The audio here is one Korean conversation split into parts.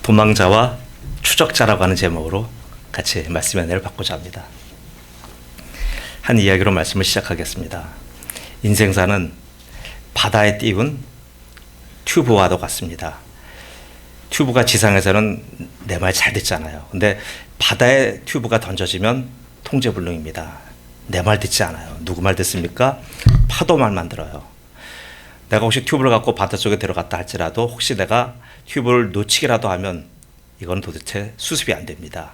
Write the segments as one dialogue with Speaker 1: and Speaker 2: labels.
Speaker 1: 도망자와 추적자라고 하는 제목으로 같이 말씀의 은혜를 받고자 합니다. 한 이야기로 말씀을 시작하겠습니다. 인생사는 바다에 띄운 튜브와도 같습니다. 튜브가 지상에서는 내 말 잘 듣잖아요. 근데 바다에 튜브가 던져지면 통제불능입니다. 내 말 듣지 않아요. 누구 말 듣습니까? 파도 말만 들어요. 내가 혹시 튜브를 갖고 바닷속에 들어갔다 할지라도 혹시 내가 튜브를 놓치기라도 하면 이건 도대체 수습이 안 됩니다.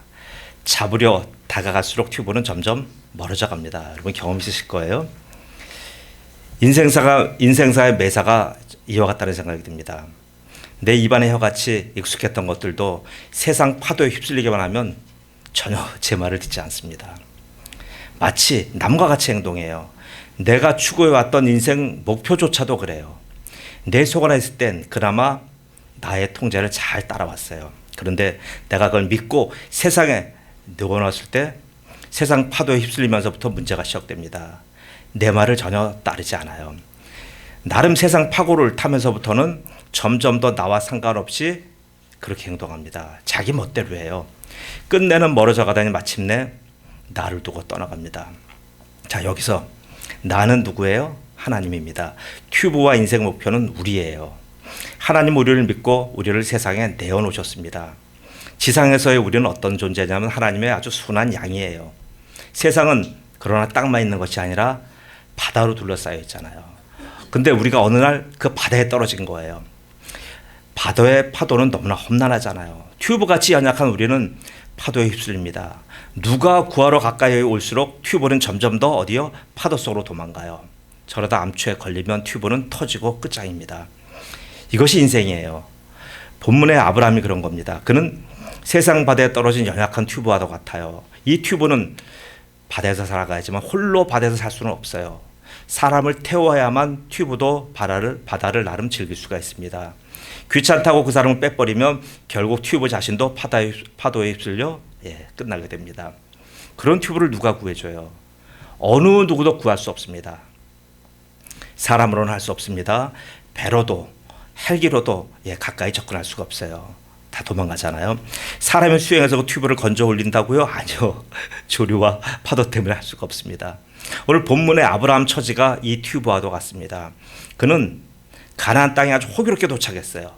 Speaker 1: 잡으려 다가갈수록 튜브는 점점 멀어져 갑니다. 여러분 경험 있으실 거예요. 인생사의 매사가 이와 같다는 생각이 듭니다. 내 입안의 혀같이 익숙했던 것들도 세상 파도에 휩쓸리기만 하면 전혀 제 말을 듣지 않습니다. 마치 남과 같이 행동해요. 내가 추구해왔던 인생 목표조차도 그래요. 내 속 안에 있을 땐 그나마 나의 통제를 잘 따라왔어요. 그런데 내가 그걸 믿고 세상에 내어놨을 때 세상 파도에 휩쓸리면서부터 문제가 시작됩니다. 내 말을 전혀 따르지 않아요. 나름 세상 파고를 타면서부터는 점점 더 나와 상관없이 그렇게 행동합니다. 자기 멋대로 해요. 끝내는 멀어져 가다니 마침내 나를 두고 떠나갑니다. 자, 여기서 나는 누구예요? 하나님입니다. 튜브와 인생 목표는 우리예요. 하나님 우리를 믿고 우리를 세상에 내어놓으셨습니다. 지상에서의 우리는 어떤 존재냐면 하나님의 아주 순한 양이에요. 세상은 그러나 땅만 있는 것이 아니라 바다로 둘러싸여 있잖아요. 근데 우리가 어느 날 그 바다에 떨어진 거예요. 바다의 파도는 너무나 험난하잖아요. 튜브같이 연약한 우리는 파도에 휩쓸립니다. 누가 구하러 가까이 올수록 튜브는 점점 더 어디요? 파도 속으로 도망가요. 저러다 암초에 걸리면 튜브는 터지고 끝장입니다. 이것이 인생이에요. 본문의 아브라함이 그런 겁니다. 그는 세상 바다에 떨어진 연약한 튜브와도 같아요. 이 튜브는 바다에서 살아가야지만 홀로 바다에서 살 수는 없어요. 사람을 태워야만 튜브도 바다를 나름 즐길 수가 있습니다. 귀찮다고 그 사람을 빼버리면 결국 튜브 자신도 파도에 휩쓸려 끝나게 됩니다. 그런 튜브를 누가 구해줘요? 어느 누구도 구할 수 없습니다. 사람으로는 할 수 없습니다. 배로도 헬기로도 가까이 접근할 수가 없어요. 다 도망가잖아요. 사람이 수영해서 그 튜브를 건져 올린다고요? 아니요. 조류와 파도 때문에 할 수가 없습니다. 오늘 본문의 아브라함 처지가 이 튜브와도 같습니다. 그는 가나안 땅에 아주 호기롭게 도착했어요.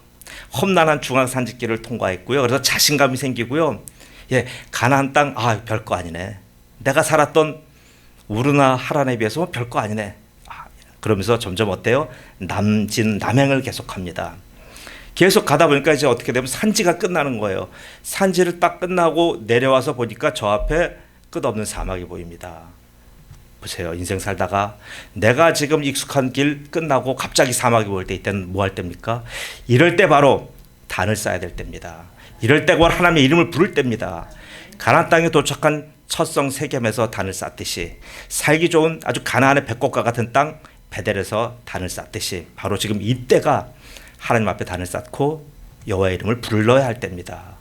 Speaker 1: 험난한 중앙산지길을 통과했고요. 그래서 자신감이 생기고요. 가나안 땅, 별거 아니네. 내가 살았던 우르나 하란에 비해서 별거 아니네. 그러면서 점점 어때요? 남행을 계속합니다. 계속 가다 보니까 이제 어떻게 되면 산지가 끝나는 거예요. 산지를 딱 끝나고 내려와서 보니까 저 앞에 끝없는 사막이 보입니다. 보세요. 인생 살다가 내가 지금 익숙한 길 끝나고 갑자기 사막이 보일 때 이때는 뭐 할 때입니까? 이럴 때 바로 단을 쌓아야 될 때입니다. 이럴 때 하나님의 이름을 부를 때입니다. 가나안 땅에 도착한 첫성 세겜에서 단을 쌓듯이 살기 좋은 아주 가나안의 백곡과 같은 땅 베델에서 단을 쌓듯이 바로 지금 이때가 하나님 앞에 단을 쌓고 여호와의 이름을 불러야 할 때입니다.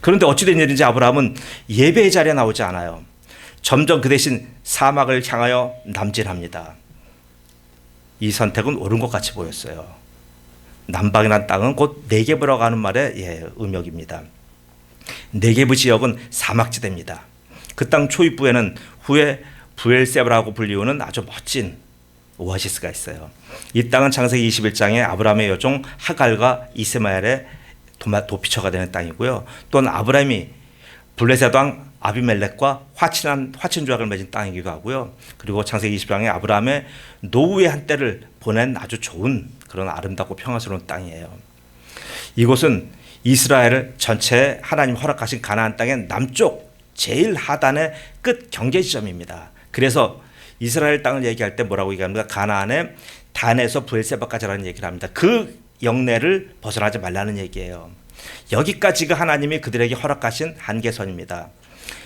Speaker 1: 그런데 어찌된 일인지 아브라함은 예배의 자리에 나오지 않아요. 점점 그 대신 사막을 향하여 남진합니다. 이 선택은 옳은 것 같이 보였어요. 남방이란 땅은 곧 네게브라고 하는 말의 음역입니다. 네게브 지역은 사막지대입니다. 그 땅 초입부에는 후에 부엘세바라고 불리우는 아주 멋진 오아시스가 있어요. 이 땅은 창세기 21장에 아브라함의 여종 하갈과 이스마엘의 도피처가 되는 땅이고요. 또한 아브라함이 블레셋 왕 아비멜렉과 화친 조약을 맺은 땅이기도 하고요. 그리고 창세기 20장에 아브라함의 노후의 한때를 보낸 아주 좋은 그런 아름답고 평화스러운 땅이에요. 이곳은 이스라엘 전체에 하나님 허락하신 가나안 땅의 남쪽 제일 하단의 끝 경계 지점입니다. 그래서 이스라엘 땅을 얘기할 때 뭐라고 얘기합니까? 가나안의 단에서 브엘세바까지라는 얘기를 합니다. 그 영내를 벗어나지 말라는 얘기예요. 여기까지가 하나님이 그들에게 허락하신 한계선입니다.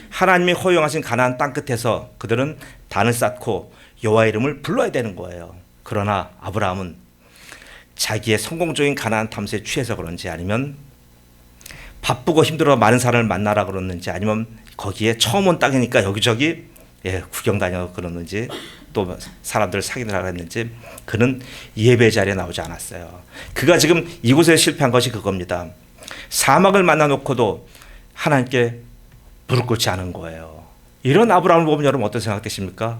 Speaker 1: 하나님이 허용하신 가나안 땅 끝에서 그들은 단을 쌓고 여호와의 이름을 불러야 되는 거예요. 그러나 아브라함은 자기의 성공적인 가나안 탐색에 취해서 그런지 아니면 바쁘고 힘들어 많은 사람을 만나라 그러는지 아니면 거기에 처음 온 땅이니까 여기저기 구경 다녀 그러는지 또 사람들을 사귀느라 했는지 그는 예배 자리에 나오지 않았어요. 그가 지금 이곳에 실패한 것이 그겁니다. 사막을 만나놓고도 하나님께 무릎 꿇지 않은 거예요. 이런 아브라함을 보면 여러분 어떤 생각 드십니까?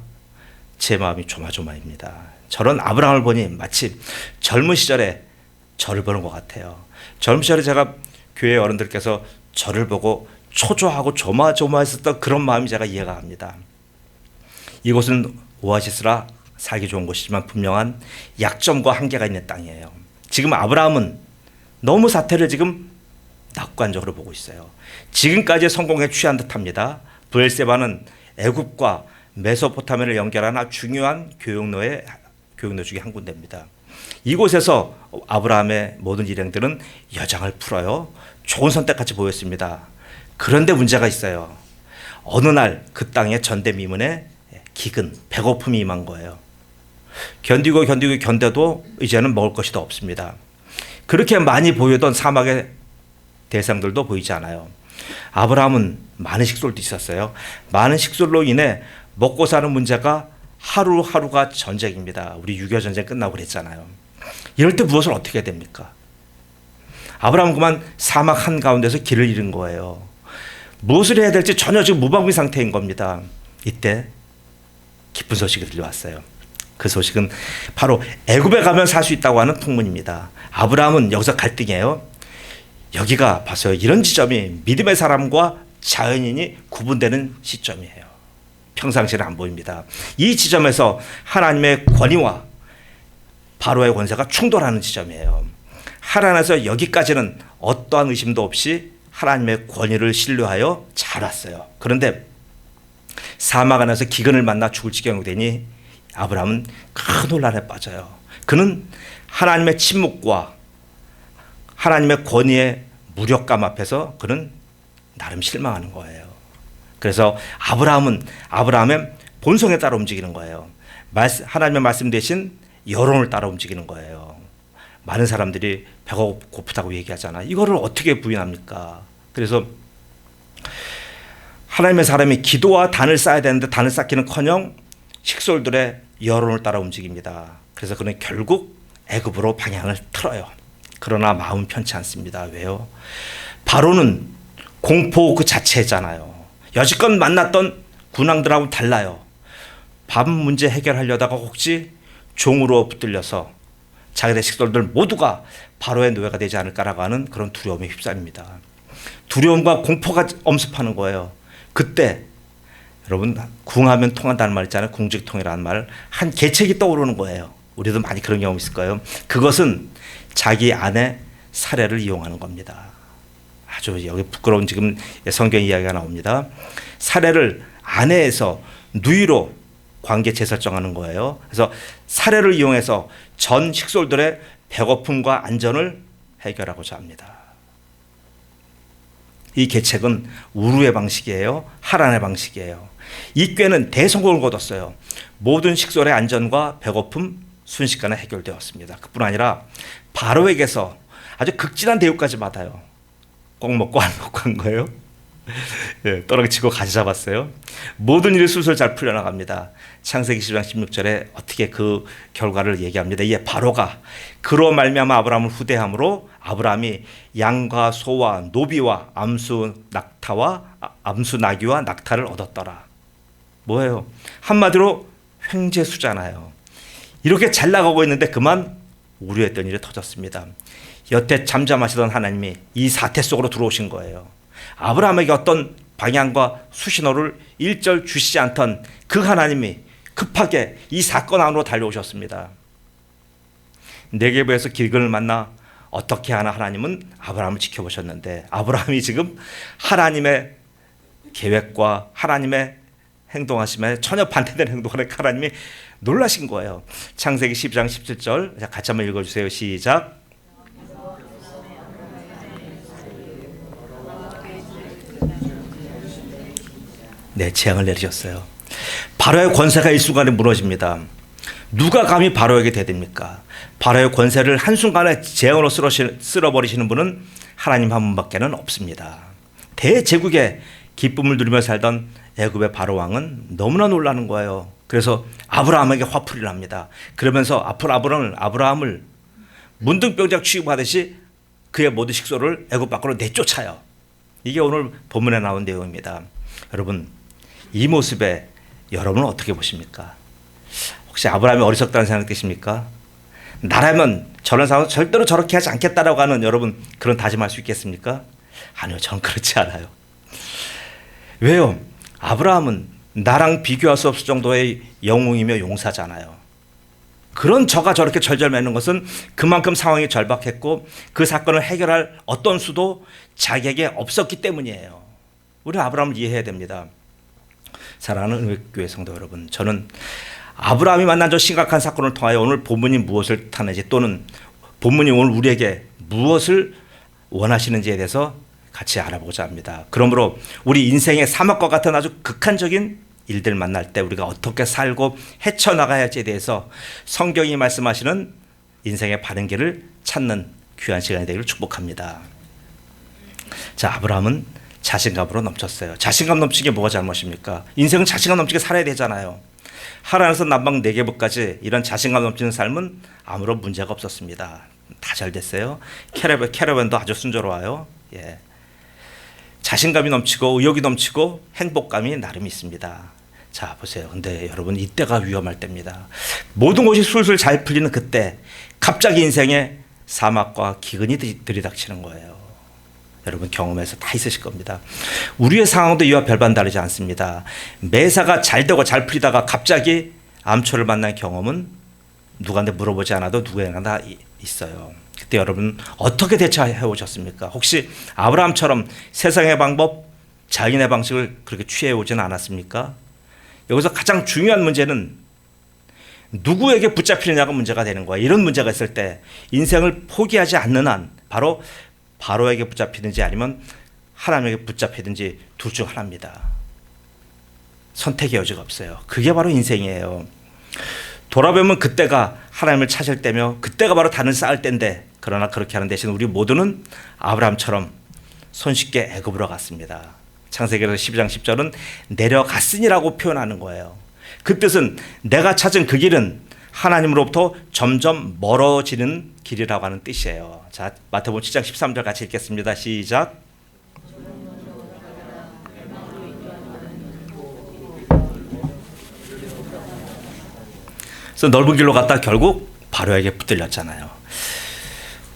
Speaker 1: 제 마음이 조마조마입니다. 저런 아브라함을 보니 마치 젊은 시절에 저를 보는 것 같아요. 젊은 시절에 제가 교회 어른들께서 저를 보고 초조하고 조마조마했었던 그런 마음이 제가 이해가 갑니다. 이곳은 오아시스라 살기 좋은 곳이지만 분명한 약점과 한계가 있는 땅이에요. 지금 아브라함은 너무 사태를 지금 낙관적으로 보고 있어요. 지금까지 성공에 취한 듯합니다. 브엘세바는 애굽과 메소포타미아를 연결하는 아주 중요한 교역로 중에 한 군데입니다. 이곳에서 아브라함의 모든 일행들은 여장을 풀어요. 좋은 선택같이 보였습니다. 그런데 문제가 있어요. 어느 날 그 땅에 전대미문에 기근, 배고픔이 임한 거예요. 견뎌도 이제는 먹을 것이 더 없습니다. 그렇게 많이 보이던 사막의 대상들도 보이지 않아요. 아브라함은 많은 식솔도 있었어요. 많은 식솔로 인해 먹고 사는 문제가 하루하루가 전쟁입니다. 우리 6.25 전쟁 끝나고 그랬잖아요. 이럴 때 무엇을 어떻게 해야 됩니까? 아브라함은 그만 사막 한가운데서 길을 잃은 거예요. 무엇을 해야 될지 전혀 지금 무방비 상태인 겁니다. 이때 기쁜 소식이 들려왔어요. 그 소식은 바로 애굽에 가면 살 수 있다고 하는 통문입니다. 아브라함은 여기서 갈등이에요. 여기가 봐서요. 이런 지점이 믿음의 사람과 자연인이 구분되는 시점이에요. 평상시에는 안 보입니다. 이 지점에서 하나님의 권위와 바로의 권세가 충돌하는 지점이에요. 하나님에서 여기까지는 어떠한 의심도 없이 하나님의 권위를 신뢰하여 잘 왔어요. 그런데 사막 안에서 기근을 만나 죽을 지경이 되니 아브라함은 큰 혼란에 빠져요. 그는 하나님의 침묵과 하나님의 권위의 무력감 앞에서 그는 나름 실망하는 거예요. 그래서 아브라함의 본성에 따라 움직이는 거예요. 하나님의 말씀 대신 여론을 따라 움직이는 거예요. 많은 사람들이 배가 고프다고 얘기하잖아요. 이거를 어떻게 부인합니까? 그래서 하나님의 사람이 기도와 단을 쌓아야 되는데 단을 쌓기는커녕 식솔들의 여론을 따라 움직입니다. 그래서 그는 결국 애굽으로 방향을 틀어요. 그러나 마음은 편치 않습니다. 왜요? 바로는 공포 그 자체잖아요. 여지껏 만났던 군왕들하고 달라요. 밥 문제 해결하려다가 혹시 종으로 붙들려서 자기네 식솔들 모두가 바로의 노예가 되지 않을까라고 하는 그런 두려움에 휩싸입니다. 두려움과 공포가 엄습하는 거예요. 그때 여러분 궁하면 통한다는 말 있잖아요. 궁직통이라는 말, 한 계책이 떠오르는 거예요. 우리도 많이 그런 경험 있을 거예요. 그것은 자기 아내 사례를 이용하는 겁니다. 아주 여기 부끄러운 지금 성경 이야기가 나옵니다. 사례를 아내에서 누이로 관계 재설정하는 거예요. 그래서 사례를 이용해서 전 식솔들의 배고픔과 안전을 해결하고자 합니다. 이 계책은 우르의 방식이에요. 하란의 방식이에요. 이 꾀는 대성공을 거뒀어요. 모든 식솔의 안전과 배고픔 순식간에 해결되었습니다. 그뿐 아니라 바로에게서 아주 극진한 대우까지 받아요. 꼭 먹고 안 먹고 한 거예요. 예, 떠랑치고 가지 잡았어요. 모든 일이 술술 잘 풀려나갑니다. 창세기 10장 16절에 어떻게 그 결과를 얘기합니다. 이에 바로가 그로 말미암아 아브라함을 후대함으로 아브라함이 양과 소와 노비와 암수 나귀와 낙타를 얻었더라. 뭐예요? 한마디로 횡재수잖아요. 이렇게 잘 나가고 있는데 그만 우려했던 일이 터졌습니다. 여태 잠잠하시던 하나님이 이 사태 속으로 들어오신 거예요. 아브라함에게 어떤 방향과 수신호를 일절 주시지 않던 그 하나님이 급하게 이 사건 안으로 달려오셨습니다. 네게브에서 기근을 만나 어떻게 하나 하나님은 아브라함을 지켜보셨는데 아브라함이 지금 하나님의 계획과 하나님의 행동하심에 전혀 반대되는 행동을 하니까 하나님이 놀라신 거예요. 창세기 10장 17절 같이 한번 읽어주세요. 시작. 네, 재앙을 내리셨어요. 바로의 권세가 일순간에 무너집니다. 누가 감히 바로에게 대듭니까? 바로의 권세를 한순간에 재앙으로 쓸어버리시는 분은 하나님 한 분밖에는 없습니다. 대제국의 기쁨을 누리며 살던 애굽의 바로 왕은 너무나 놀라는 거예요. 그래서 아브라함에게 화풀이를 합니다. 그러면서 아브라함을 문둥병작 취급하듯이 그의 모든 식소를 애굽 밖으로 내쫓아요. 이게 오늘 본문에 나온 내용입니다. 여러분, 이 모습에 여러분은 어떻게 보십니까? 혹시 아브라함이 어리석다는 생각 드십니까? 나라면 저런 상황은 절대로 저렇게 하지 않겠다라고 하는 여러분 그런 다짐할 수 있겠습니까? 아니요, 전 그렇지 않아요. 왜요? 아브라함은 나랑 비교할 수 없을 정도의 영웅이며 용사잖아요. 그런 저가 저렇게 절절매는 것은 그만큼 상황이 절박했고 그 사건을 해결할 어떤 수도 자기에게 없었기 때문이에요. 우리는 아브라함을 이해해야 됩니다. 사랑하는 교회 성도 여러분, 저는 아브라함이 만난 저 심각한 사건을 통하여 오늘 본문이 무엇을 뜻하는지 또는 본문이 오늘 우리에게 무엇을 원하시는지에 대해서 같이 알아보고자 합니다. 그러므로 우리 인생의 사막과 같은 아주 극한적인 일들 만날 때 우리가 어떻게 살고 헤쳐나가야 할지에 대해서 성경이 말씀하시는 인생의 바른 길을 찾는 귀한 시간이 되기를 축복합니다. 자, 아브라함은 자신감으로 넘쳤어요. 자신감 넘치게 뭐가 잘못입니까? 인생은 자신감 넘치게 살아야 되잖아요. 하란에서 남방 네게브까지 이런 자신감 넘치는 삶은 아무런 문제가 없었습니다. 다 잘 됐어요. 캐러밴도 아주 순조로워요. 예. 자신감이 넘치고 의욕이 넘치고 행복감이 나름 있습니다. 자, 보세요. 근데 여러분, 이때가 위험할 때입니다. 모든 것이 술술 잘 풀리는 그때 갑자기 인생에 사막과 기근이 들이닥치는 거예요. 여러분 경험해서 다 있으실 겁니다. 우리의 상황도 이와 별반 다르지 않습니다. 매사가 잘 되고 잘 풀리다가 갑자기 암초를 만난 경험은 누구한테 물어보지 않아도 누구에게나 다 있어요. 그때 여러분 어떻게 대처해 오셨습니까? 혹시 아브라함처럼 세상의 방법, 자기네 방식을 그렇게 취해 오지는 않았습니까? 여기서 가장 중요한 문제는 누구에게 붙잡히느냐가 문제가 되는 거예요. 이런 문제가 있을 때 인생을 포기하지 않는 한 바로 바로에게 붙잡히든지 아니면 하나님에게 붙잡히든지 둘 중 하나입니다. 선택의 여지가 없어요. 그게 바로 인생이에요. 돌아보면 그때가 하나님을 찾을 때며 그때가 바로 단을 쌓을 때인데, 그러나 그렇게 하는 대신 우리 모두는 아브라함처럼 손쉽게 애굽으로 갔습니다. 창세기에서 12장 10절은 내려갔으니라고 표현하는 거예요. 그 뜻은 내가 찾은 그 길은 하나님으로부터 점점 멀어지는 길이라고 하는 뜻이에요. 자, 마태복음 7장 13절 같이 읽겠습니다. 시작. 그래서 넓은 길로 갔다 결국 바로에게 붙들렸잖아요.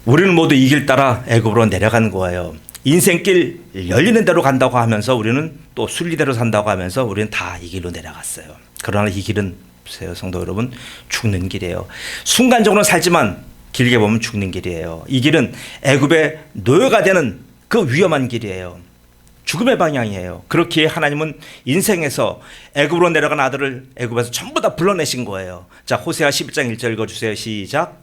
Speaker 1: 우리는 모두 이 길 따라 애굽으로 내려간 거예요. 인생길 열리는 대로 간다고 하면서 우리는 또 순리대로 산다고 하면서 우리는 다 이 길로 내려갔어요. 그러나 이 길은 보세요, 성도 여러분, 죽는 길이에요. 순간적으로는 살지만 길게 보면 죽는 길이에요. 이 길은 애굽의 노예가 되는 그 위험한 길이에요. 죽음의 방향이에요. 그렇기에 하나님은 인생에서 애굽으로 내려간 아들을 애굽에서 전부 다 불러내신 거예요. 자, 호세아 11장 1절 읽어주세요. 시작.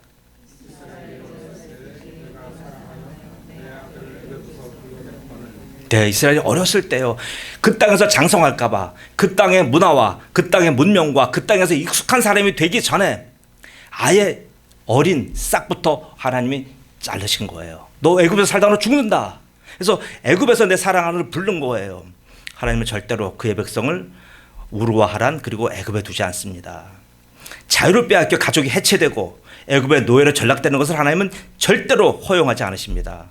Speaker 1: 네, 이스라엘이 어렸을 때요, 그 땅에서 장성할까봐 그 땅의 문화와 그 땅의 문명과 그 땅에서 익숙한 사람이 되기 전에 아예 어린 싹부터 하나님이 자르신 거예요. 너 애굽에서 살다가 너 죽는다. 그래서 애굽에서 내 사랑하는 부른 거예요. 하나님은 절대로 그의 백성을 우르와 하란 그리고 애굽에 두지 않습니다. 자유를 빼앗겨 가족이 해체되고 애굽의 노예로 전락되는 것을 하나님은 절대로 허용하지 않으십니다.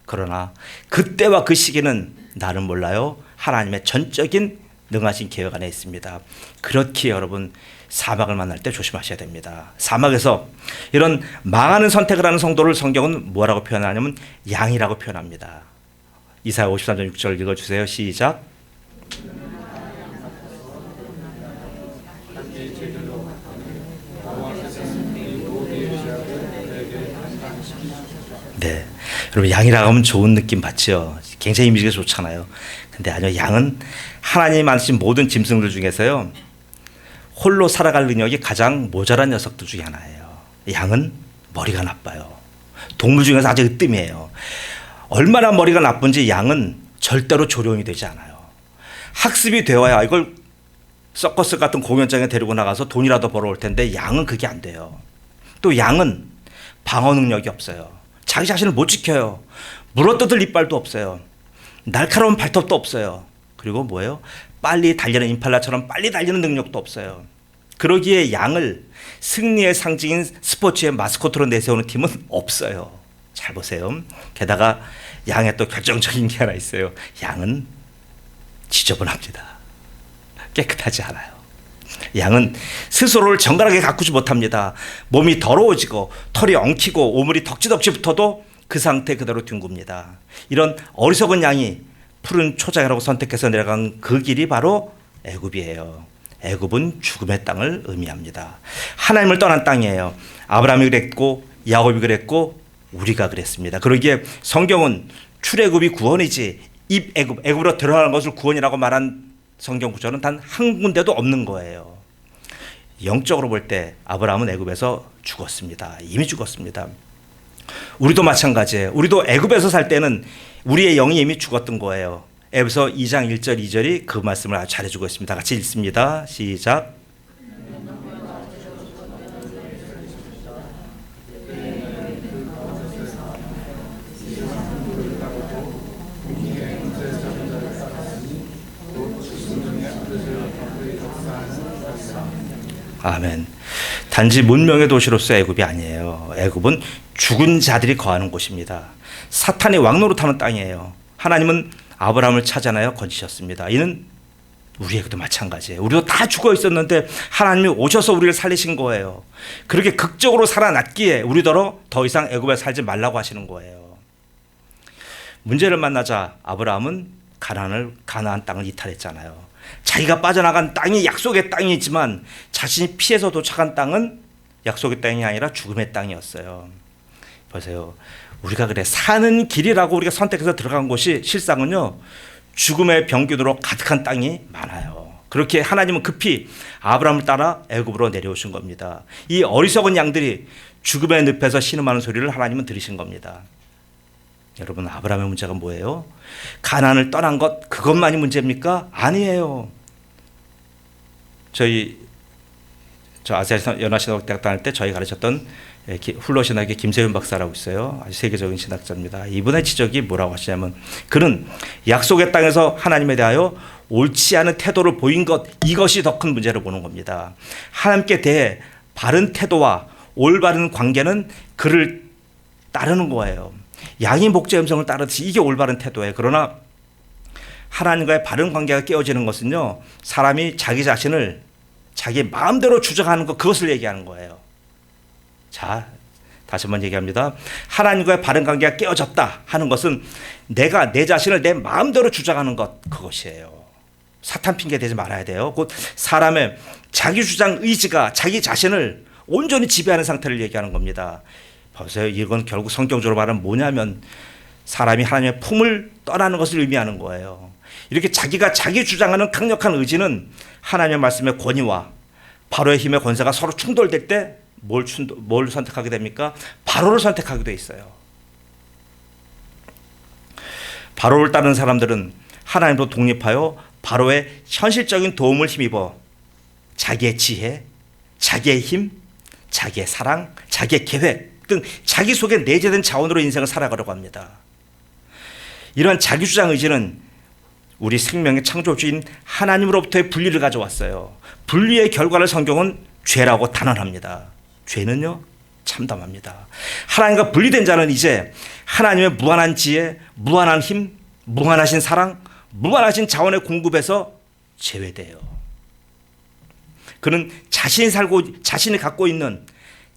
Speaker 1: 그러나 그때와 그 시기는 나는 몰라요. 하나님의 전적인 능하신 계획 안에 있습니다. 그렇기에 여러분 사막을 만날 때 조심하셔야 됩니다. 사막에서 이런 망하는 선택을 하는 성도를 성경은 뭐라고 표현하냐면 양이라고 표현합니다. 이사야 53장 6절 읽어주세요. 시작. 네, 여러분 양이라고 하면 좋은 느낌 받죠. 굉장히 이미지가 좋잖아요. 근데 아니요, 양은 하나님이 만드신 모든 짐승들 중에서요 홀로 살아갈 능력이 가장 모자란 녀석들 중에 하나예요. 양은 머리가 나빠요. 동물 중에서 아주 으뜸이에요. 얼마나 머리가 나쁜지 양은 절대로 조련이 되지 않아요. 학습이 되어야 이걸 서커스 같은 공연장에 데리고 나가서 돈이라도 벌어올 텐데 양은 그게 안 돼요. 또 양은 방어 능력이 없어요. 자기 자신을 못 지켜요. 물어뜯을 이빨도 없어요. 날카로운 발톱도 없어요. 그리고 뭐예요? 빨리 달리는 임팔라처럼 빨리 달리는 능력도 없어요. 그러기에 양을 승리의 상징인 스포츠의 마스코트로 내세우는 팀은 없어요. 잘 보세요. 게다가 양에 또 결정적인 게 하나 있어요. 양은 지저분합니다. 깨끗하지 않아요. 양은 스스로를 정갈하게 가꾸지 못합니다. 몸이 더러워지고 털이 엉키고 오물이 덕지덕지 붙어도 그 상태 그대로 뒹굽니다. 이런 어리석은 양이 푸른 초장이라고 선택해서 내려간 그 길이 바로 애굽이에요. 애굽은 죽음의 땅을 의미합니다. 하나님을 떠난 땅이에요. 아브라함이 그랬고 야곱이 그랬고 우리가 그랬습니다. 그러기에 성경은 출애굽이 구원이지 애굽으로 들어가는 것을 구원이라고 말한 성경 구절은 단 한 군데도 없는 거예요. 영적으로 볼 때 아브라함은 애굽에서 죽었습니다. 이미 죽었습니다. 우리도 마찬가지예요. 우리도 애굽에서 살 때는 우리의 영이 이미 죽었던 거예요. 에베소 2장 1절 2절이 그 말씀을 아주 잘해주고 있습니다. 같이 읽습니다. 시작. 아멘. 단지 문명의 도시로서 애굽이 아니에요. 애굽은 죽은 자들이 거하는 곳입니다. 사탄이 왕노릇하는 땅이에요. 하나님은 아브라함을 찾아내어 건지셨습니다. 이는 우리에게도 마찬가지예요. 우리도 다 죽어 있었는데 하나님이 오셔서 우리를 살리신 거예요. 그렇게 극적으로 살아났기에 우리더러 더 이상 애굽에 살지 말라고 하시는 거예요. 문제를 만나자 아브라함은 가나안 땅을 이탈했잖아요. 자기가 빠져나간 땅이 약속의 땅이지만 자신이 피해서 도착한 땅은 약속의 땅이 아니라 죽음의 땅이었어요. 보세요. 우리가 그래 사는 길이라고 우리가 선택해서 들어간 곳이 실상은요 죽음의 병균으로 가득한 땅이 많아요. 그렇게 하나님은 급히 아브라함을 따라 애굽으로 내려오신 겁니다. 이 어리석은 양들이 죽음의 늪에서 신음하는 소리를 하나님은 들으신 겁니다. 여러분, 아브라함의 문제가 뭐예요? 가나안을 떠난 것, 그것만이 문제입니까? 아니에요. 저 아시아 연합신학대학 다닐 때 저희 가르쳤던 훌러신학의 김세윤 박사라고 있어요. 아주 세계적인 신학자입니다. 이분의 지적이 뭐라고 하시냐면, 그는 약속의 땅에서 하나님에 대하여 옳지 않은 태도를 보인 것, 이것이 더 큰 문제를 보는 겁니다. 하나님께 대해 바른 태도와 올바른 관계는 그를 따르는 거예요. 양이 목자의 음성을 따르듯이 이게 올바른 태도예요. 그러나 하나님과의 바른 관계가 깨어지는 것은요, 사람이 자기 자신을 자기 마음대로 주장하는 것, 그것을 얘기하는 거예요. 자, 다시 한번 얘기합니다. 하나님과의 바른 관계가 깨어졌다 하는 것은 내가 내 자신을 내 마음대로 주장하는 것, 그것이에요. 사탄 핑계 대지 말아야 돼요. 곧 사람의 자기 주장 의지가 자기 자신을 온전히 지배하는 상태를 얘기하는 겁니다. 보세요. 이건 결국 성경적으로 말하면 뭐냐면 사람이 하나님의 품을 떠나는 것을 의미하는 거예요. 이렇게 자기가 자기 주장하는 강력한 의지는 하나님의 말씀의 권위와 바로의 힘의 권세가 서로 충돌될 때 뭘 선택하게 됩니까? 바로를 선택하게 돼 있어요. 바로를 따르는 사람들은 하나님으로 독립하여 바로의 현실적인 도움을 힘입어 자기의 지혜, 자기의 힘, 자기의 사랑, 자기의 계획 등 자기 속에 내재된 자원으로 인생을 살아가려고 합니다. 이러한 자기주장 의지는 우리 생명의 창조주인 하나님으로부터의 분리를 가져왔어요. 분리의 결과를 성경은 죄라고 단언합니다. 죄는요, 참담합니다. 하나님과 분리된 자는 이제 하나님의 무한한 지혜, 무한한 힘, 무한하신 사랑, 무한하신 자원의 공급에서 제외돼요. 그는 자신이 갖고 있는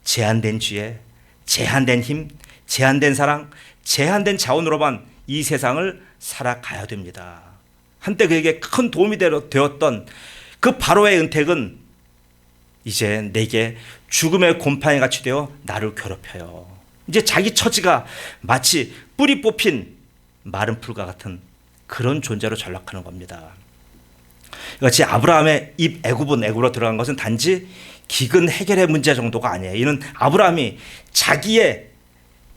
Speaker 1: 제한된 지혜, 제한된 힘, 제한된 사랑, 제한된 자원으로만 이 세상을 살아가야 됩니다. 한때 그에게 큰 도움이 되었던 그 바로의 은택은 이제 내게 죽음의 곰팡이 같이 되어 나를 괴롭혀요. 이제 자기 처지가 마치 뿌리 뽑힌 마른 풀과 같은 그런 존재로 전락하는 겁니다. 이같이 아브라함의 애굽으로 들어간 것은 단지 기근 해결의 문제 정도가 아니에요. 이는 아브라함이 자기의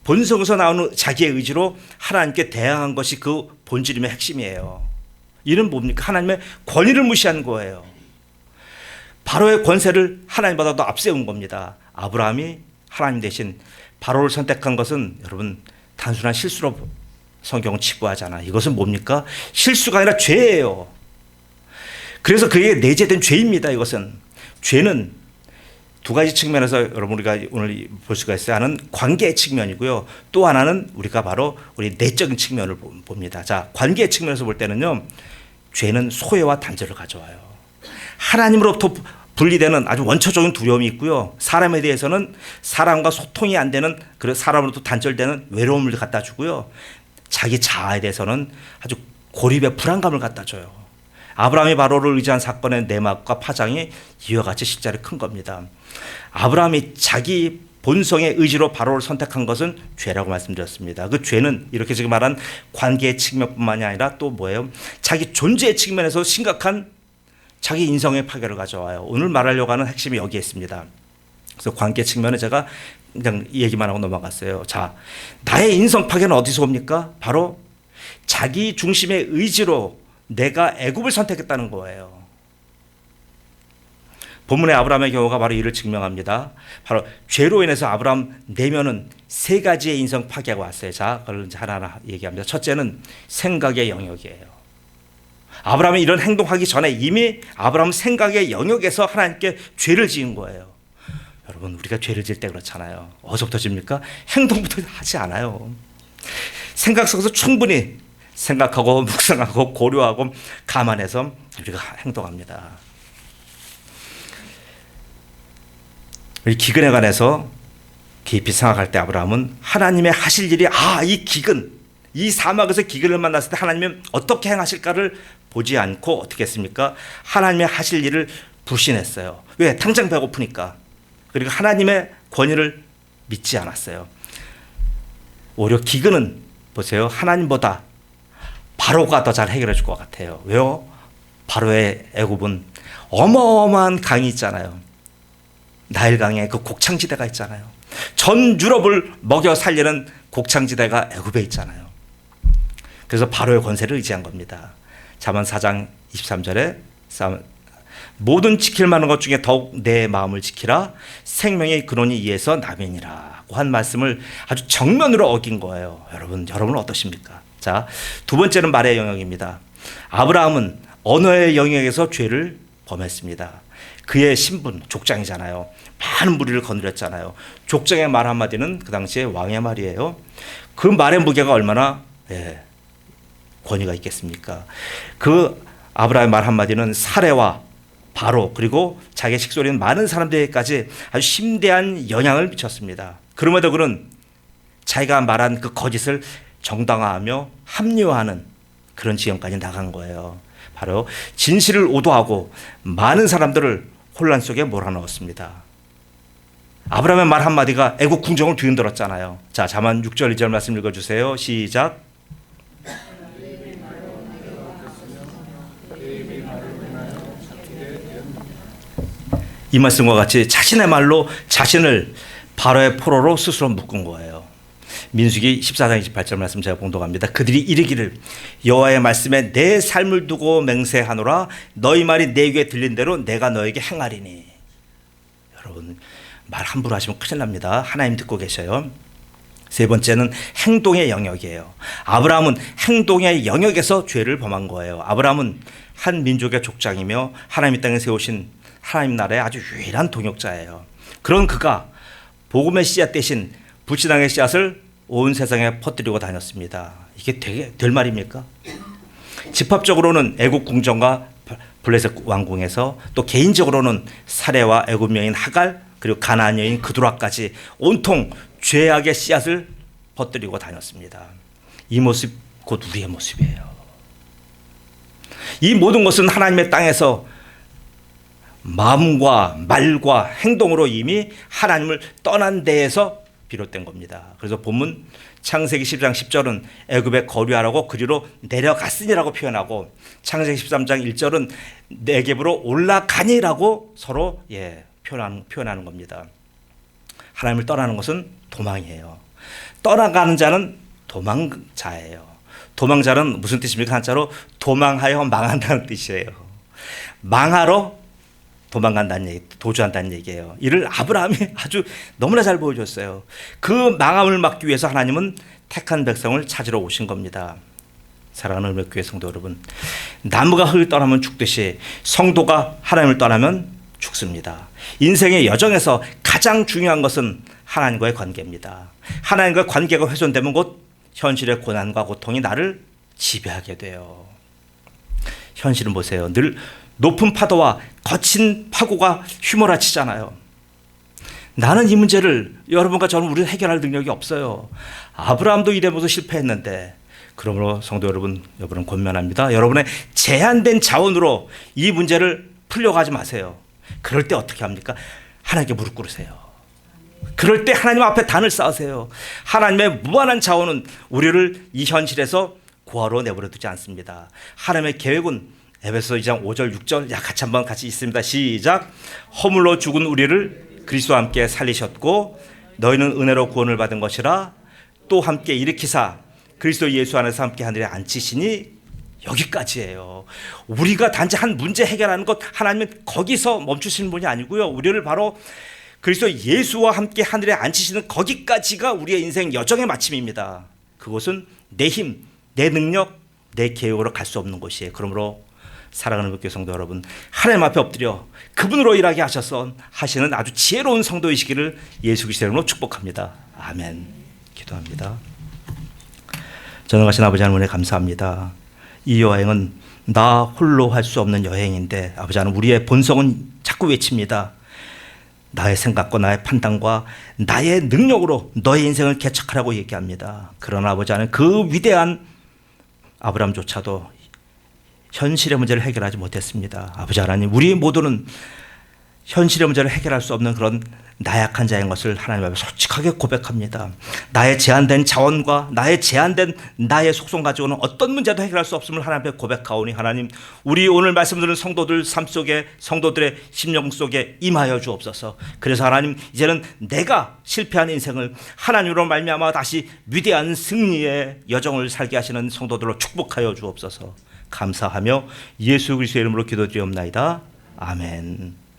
Speaker 1: 본성에서 나오는 자기의 의지로 하나님께 대항한 것이 그 본질임의 핵심이에요. 이는 뭡니까? 하나님의 권위를 무시한 거예요. 바로의 권세를 하나님보다도 앞세운 겁니다. 아브라함이 하나님 대신 바로를 선택한 것은 여러분 단순한 실수로 성경은 치부하잖아. 이것은 뭡니까? 실수가 아니라 죄예요. 그래서 그에게 내재된 죄입니다. 이것은 죄는 두 가지 측면에서 여러분 우리가 오늘 볼 수가 있어요. 하나는 관계의 측면이고요. 또 하나는 우리가 바로 우리 내적인 측면을 봅니다. 자, 관계의 측면에서 볼 때는요. 죄는 소외와 단절을 가져와요. 하나님으로부터 분리되는 아주 원초적인 두려움이 있고요. 사람에 대해서는 사람과 소통이 안 되는, 그래서 사람으로부터 단절되는 외로움을 갖다 주고요. 자기 자아에 대해서는 아주 고립의 불안감을 갖다 줘요. 아브라함이 바로를 의지한 사건의 내막과 파장이 이와 같이 실제로 큰 겁니다. 아브라함이 자기 본성의 의지로 바로를 선택한 것은 죄라고 말씀드렸습니다. 그 죄는 이렇게 지금 말한 관계의 측면뿐만이 아니라 또 뭐예요? 자기 존재의 측면에서 심각한 자기 인성의 파괴를 가져와요. 오늘 말하려고 하는 핵심이 여기에 있습니다. 그래서 관계 측면에 제가 그냥 얘기만 하고 넘어갔어요. 자, 나의 인성 파괴는 어디서 옵니까? 바로 자기 중심의 의지로 내가 애굽을 선택했다는 거예요. 본문의 아브라함의 경우가 바로 이를 증명합니다. 바로 죄로 인해서 아브라함 내면은 세 가지의 인성 파괴가 왔어요. 자, 그걸 이제 하나하나 얘기합니다. 첫째는 생각의 영역이에요. 아브라함이 이런 행동하기 전에 이미 아브라함 생각의 영역에서 하나님께 죄를 지은 거예요. 여러분, 우리가 죄를 지을 때 그렇잖아요. 어디서부터 집니까? 행동부터 하지 않아요. 생각 속에서 충분히 생각하고 묵상하고 고려하고 감안해서 우리가 행동합니다. 우리 기근에 관해서 깊이 생각할 때 아브라함은 하나님의 하실 일이 이 기근, 이 사막에서 기근을 만났을 때 하나님은 어떻게 행하실까를 보지 않고 어떻게 했습니까? 하나님의 하실 일을 불신했어요. 왜? 당장 배고프니까. 그리고 하나님의 권위를 믿지 않았어요. 오히려 기근은 보세요. 하나님보다 바로가 더 잘 해결해 줄 것 같아요. 왜요? 바로의 애굽은 어마어마한 강이 있잖아요. 나일강에 그 곡창지대가 있잖아요. 전 유럽을 먹여 살리는 곡창지대가 애굽에 있잖아요. 그래서 바로의 권세를 의지한 겁니다. 잠언 4장 23절에 모든 지킬 만한 것 중에 더욱 내 마음을 지키라. 생명의 근원이 이에서 나면이라고 한 말씀을 아주 정면으로 어긴 거예요. 여러분은 어떠십니까? 자, 두 번째는 말의 영역입니다. 아브라함은 언어의 영역에서 죄를 범했습니다. 그의 신분, 족장이잖아요. 많은 무리를 거느렸잖아요. 족장의 말 한마디는 그 당시에 왕의 말이에요. 그 말의 무게가 얼마나 권위가 있겠습니까? 그 아브라함의 말 한마디는 사례와 바로 그리고 자기의 식솔인 많은 사람들에게까지 아주 심대한 영향을 미쳤습니다. 그럼에도 그는 자기가 말한 그 거짓을 정당화하며 합리화하는 그런 지경까지 나간 거예요. 바로 진실을 오도하고 많은 사람들을 혼란 속에 몰아넣었습니다. 아브라함의 말 한마디가 애국 궁정을 뒤흔들었잖아요. 자, 잠언 6절 2절 말씀 읽어주세요. 시작. 이 말씀과 같이 자신의 말로 자신을 바로의 포로로 스스로 묶은 거예요. 민수기 14장 28절 말씀 제가 봉독합니다. 그들이 이르기를 여호와의 말씀에 내 삶을 두고 맹세하노라. 너희 말이 내 귀에 들린 대로 내가 너에게 행하리니. 여러분, 말 함부로 하시면 큰일 납니다. 하나님 듣고 계셔요. 세 번째는 행동의 영역이에요. 아브라함은 행동의 영역에서 죄를 범한 거예요. 아브라함은 한 민족의 족장이며 하나님의 땅에 세우신 하나님 나라의 아주 유일한 동역자예요. 그런 그가 복음의 씨앗 대신 불신앙의 씨앗을 온 세상에 퍼뜨리고 다녔습니다. 이게 될 말입니까? 집합적으로는 애국 궁정과 블레셋 왕궁에서 또 개인적으로는 사례와 애굽 여인 하갈 그리고 가나안 여인 그두라까지 온통 죄악의 씨앗을 퍼뜨리고 다녔습니다. 이 모습 곧 우리의 모습이에요. 이 모든 것은 하나님의 땅에서 마음과 말과 행동으로 이미 하나님을 떠난 데에서 비롯된 겁니다. 그래서 본문 창세기 10장 10절은 애굽에 거류하라고 그리로 내려갔으니라고 표현하고 창세기 13장 1절은 네겝으로 올라가니라고 서로 표현하는 겁니다. 하나님을 떠나는 것은 도망이에요. 떠나가는 자는 도망자예요. 도망자는 무슨 뜻입니까? 한자로 도망하여 망한다는 뜻이에요. 망하러 도망간다는 얘기, 도주한다는 얘기예요. 이를 아브라함이 아주 너무나 잘 보여줬어요. 그 망함을 막기 위해서 하나님은 택한 백성을 찾으러 오신 겁니다. 사랑하는 은혜교회 성도 여러분, 나무가 흙을 떠나면 죽듯이 성도가 하나님을 떠나면 죽습니다. 인생의 여정에서 가장 중요한 것은 하나님과의 관계입니다. 하나님과의 관계가 훼손되면 곧 현실의 고난과 고통이 나를 지배하게 돼요. 현실은 보세요. 늘 높은 파도와 거친 파고가 휘몰아치잖아요. 나는 이 문제를, 여러분과 저는 우리는 해결할 능력이 없어요. 아브라함도 이래보서 실패했는데, 그러므로 성도 여러분, 여러분은 권면합니다. 여러분의 제한된 자원으로 이 문제를 풀려가지 마세요. 그럴 때 어떻게 합니까? 하나님께 무릎 꿇으세요. 그럴 때 하나님 앞에 단을 쌓으세요. 하나님의 무한한 자원은 우리를 이 현실에서 고아로 내버려 두지 않습니다. 하나님의 계획은 에베소 2장 5절 6절 같이 있습니다. 시작. 허물로 죽은 우리를 그리스도와 함께 살리셨고 너희는 은혜로 구원을 받은 것이라 또 함께 일으키사 그리스도 예수 안에서 함께 하늘에 앉히시니, 여기까지예요. 우리가 단지 한 문제 해결하는 것, 하나님은 거기서 멈추시는 분이 아니고요. 우리를 바로 그리스도 예수와 함께 하늘에 앉히시는 거기까지가 우리의 인생 여정의 마침입니다. 그것은 내 힘, 내 능력, 내 계획으로 갈 수 없는 곳이에요. 그러므로 사랑하는 목교 성도 여러분, 하나님 앞에 엎드려 그분으로 일하게 하시는 아주 지혜로운 성도이시기를 예수 그리스도의 이름으로 축복합니다. 아멘. 기도합니다. 전능하신 아버지 하나님 은혜 감사합니다. 이 여행은 나 홀로 할 수 없는 여행인데, 아버지 하나님 우리의 본성은 자꾸 외칩니다. 나의 생각과 나의 판단과 나의 능력으로 너의 인생을 개척하라고 얘기합니다. 그러나 아버지 하나님 그 위대한 아브라함조차도 현실의 문제를 해결하지 못했습니다. 아버지 하나님, 우리 모두는 현실의 문제를 해결할 수 없는 그런 나약한 자인 것을 하나님 앞에 솔직하게 고백합니다. 나의 제한된 자원과 나의 제한된 나의 속성 가지고는 어떤 문제도 해결할 수 없음을 하나님 앞에 고백하오니, 하나님 우리 오늘 말씀 들은 성도들 삶 속에, 성도들의 심령 속에 임하여 주옵소서. 그래서 하나님, 이제는 내가 실패한 인생을 하나님으로 말미암아 다시 위대한 승리의 여정을 살게 하시는 성도들로 축복하여 주옵소서. 감사하며 예수 그리스도의 이름으로 기도드리옵나이다. 아멘.